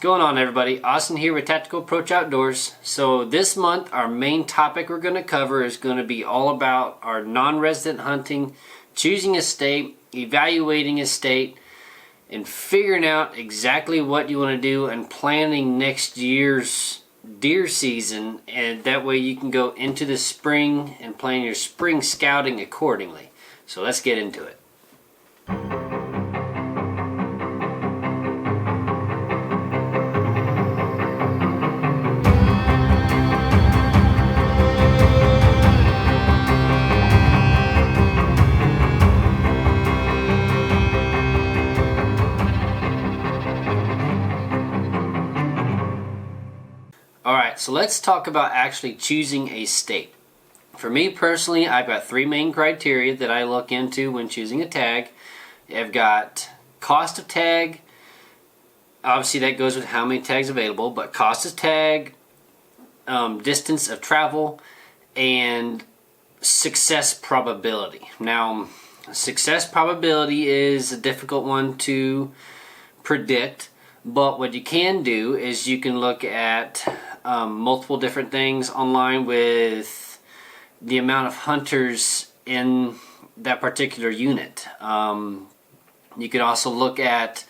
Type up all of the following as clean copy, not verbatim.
going on, everybody? Austin here with Tactical Approach Outdoors. So this month our main topic we're going to cover is going to be all about our non-resident hunting, choosing a state, evaluating a state, and figuring out exactly what you want to do and planning next year's deer season, and that way you can go into the spring and plan your spring scouting accordingly. So let's get into it. Alright, so let's talk about actually choosing a state. For me personally, I've got three main criteria that I look into when choosing a tag. I've got cost of tag. Obviously that goes with how many tags available, but cost of tag, distance of travel, and success probability. Now, success probability is a difficult one to predict, but what you can do is you can look at multiple different things online with the amount of hunters in that particular unit. You can also look at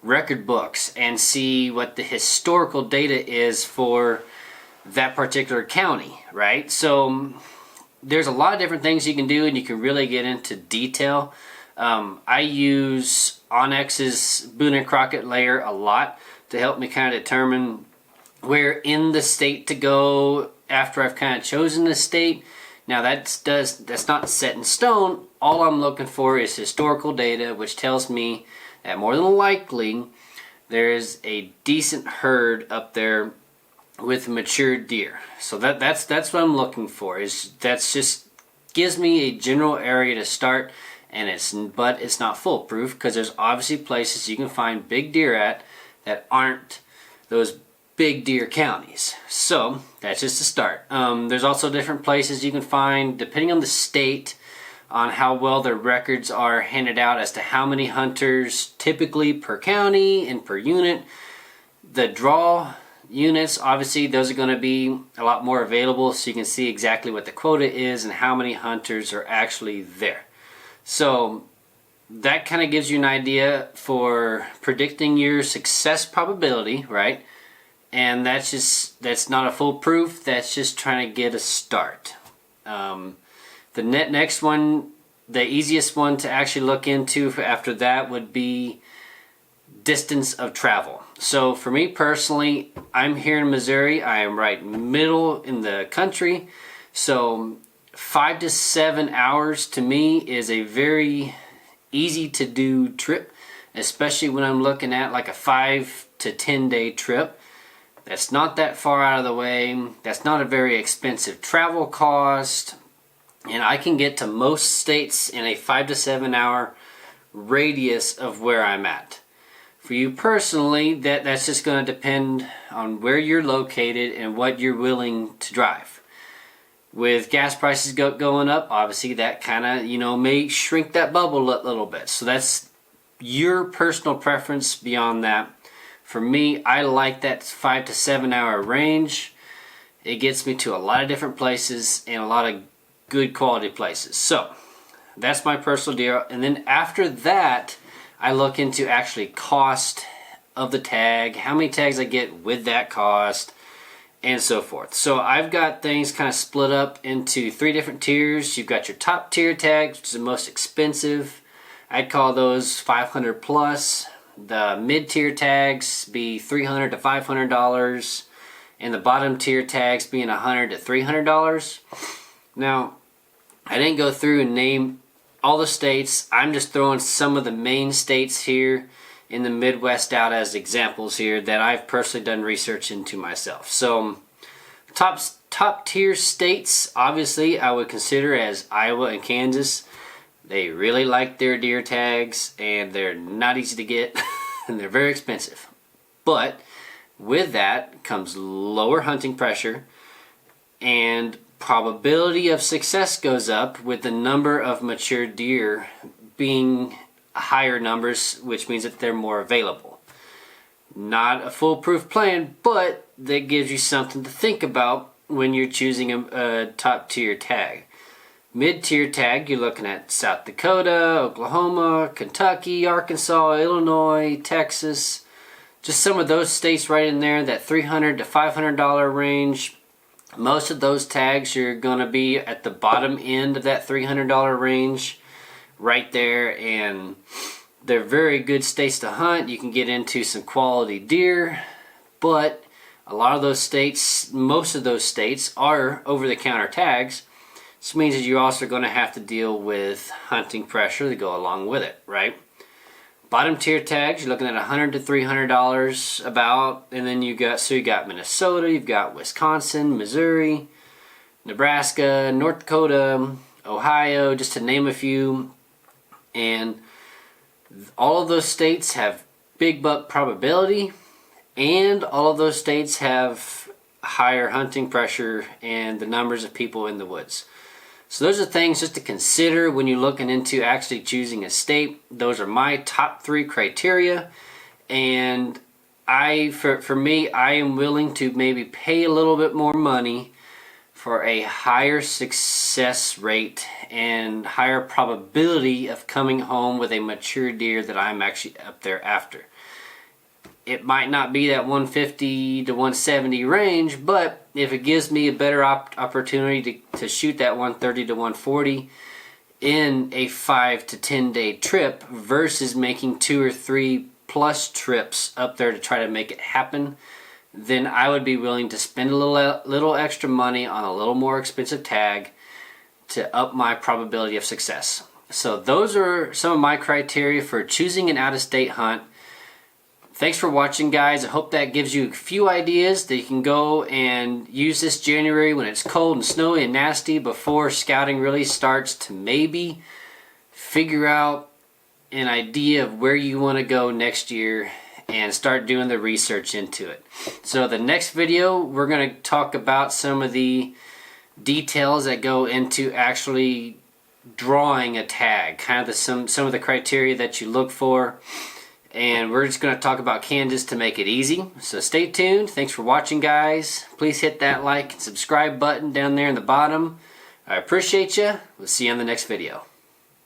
record books and see what the historical data is for that particular county, right? So there's a lot of different things you can do, and you can really get into detail. I use onX's Boone and Crockett layer a lot to help me kind of determine where in the state to go after I've kind of chosen the state. Now that's not set in stone. All I'm looking for is historical data, which tells me that more than likely there is a decent herd up there with mature deer. So that's what I'm looking for. That's just gives me a general area to start, and but it's not foolproof, because there's obviously places you can find big deer at that aren't those big deer counties. So that's just a start. There's also different places you can find, depending on the state, on how well their records are handed out as to how many hunters typically per county and per unit. The draw units, obviously those are going to be a lot more available, so you can see exactly what the quota is and how many hunters are actually there. So that kind of gives you an idea for predicting your success probability, right? And that's not a foolproof, that's just trying to get a start. The next one, the easiest one to actually look into after that would be distance of travel. So for me personally, I'm here in Missouri. I am right middle in the country. So 5 to 7 hours to me is a very easy to do trip, especially when I'm looking at like a 5 to 10 day trip. That's not that far out of the way. That's not a very expensive travel cost. And I can get to most states in a 5 to 7 hour radius of where I'm at. For you personally, that's just going to depend on where you're located and what you're willing to drive. With gas prices going up, obviously that kind of, may shrink that bubble a little bit. So that's your personal preference beyond that. For me, I like that 5 to 7 hour range. It gets me to a lot of different places and a lot of good quality places. So that's my personal deal. And then after that, I look into actually cost of the tag, how many tags I get with that cost, and so forth. So I've got things kind of split up into three different tiers. You've got your top tier tags, which is the most expensive. I'd call those $500 plus. The mid-tier tags be $300 to $500, and the bottom tier tags being $100 to $300. Now, I didn't go through and name all the states. I'm just throwing some of the main states here in the Midwest out as examples here that I've personally done research into myself. So, top tier states, obviously, I would consider as Iowa and Kansas. They really like their deer tags, and they're not easy to get, and they're very expensive. But with that comes lower hunting pressure, and probability of success goes up with the number of mature deer being higher numbers, which means that they're more available. Not a foolproof plan, but that gives you something to think about when you're choosing a top tier tag. Mid-tier tag, you're looking at South Dakota, Oklahoma, Kentucky, Arkansas, Illinois, Texas. Just some of those states right in there, that $300 to $500 range. Most of those tags you're going to be at the bottom end of that $300 range right there, and they're very good states to hunt. You can get into some quality deer, but a lot of those states, most of those states are over-the-counter tags. This means that you're also going to have to deal with hunting pressure to go along with it, right? Bottom tier tags, you're looking at $100 to $300 about, and then you got Minnesota, you've got Wisconsin, Missouri, Nebraska, North Dakota, Ohio, just to name a few. And all of those states have big buck probability, and all of those states have higher hunting pressure and the numbers of people in the woods. So those are things just to consider when you're looking into actually choosing a state. Those are my top 3 criteria, and for me, I am willing to maybe pay a little bit more money for a higher success rate and higher probability of coming home with a mature deer that I'm actually up there after. It might not be that 150 to 170 range, but if it gives me a better opportunity to shoot that 130 to 140 in a 5 to 10 day trip versus making 2 or 3 plus trips up there to try to make it happen, then I would be willing to spend a little extra money on a little more expensive tag to up my probability of success. So those are some of my criteria for choosing an out-of-state hunt. Thanks for watching, guys. I hope that gives you a few ideas that you can go and use this January when it's cold and snowy and nasty before scouting really starts, to maybe figure out an idea of where you want to go next year and start doing the research into it. So the next video, we're going to talk about some of the details that go into actually drawing a tag, kind of some of the criteria that you look for. And we're just going to talk about Kansas to make it easy. So stay tuned. Thanks for watching, guys. Please hit that like and subscribe button down there in the bottom. I appreciate you. We'll see you on the next video.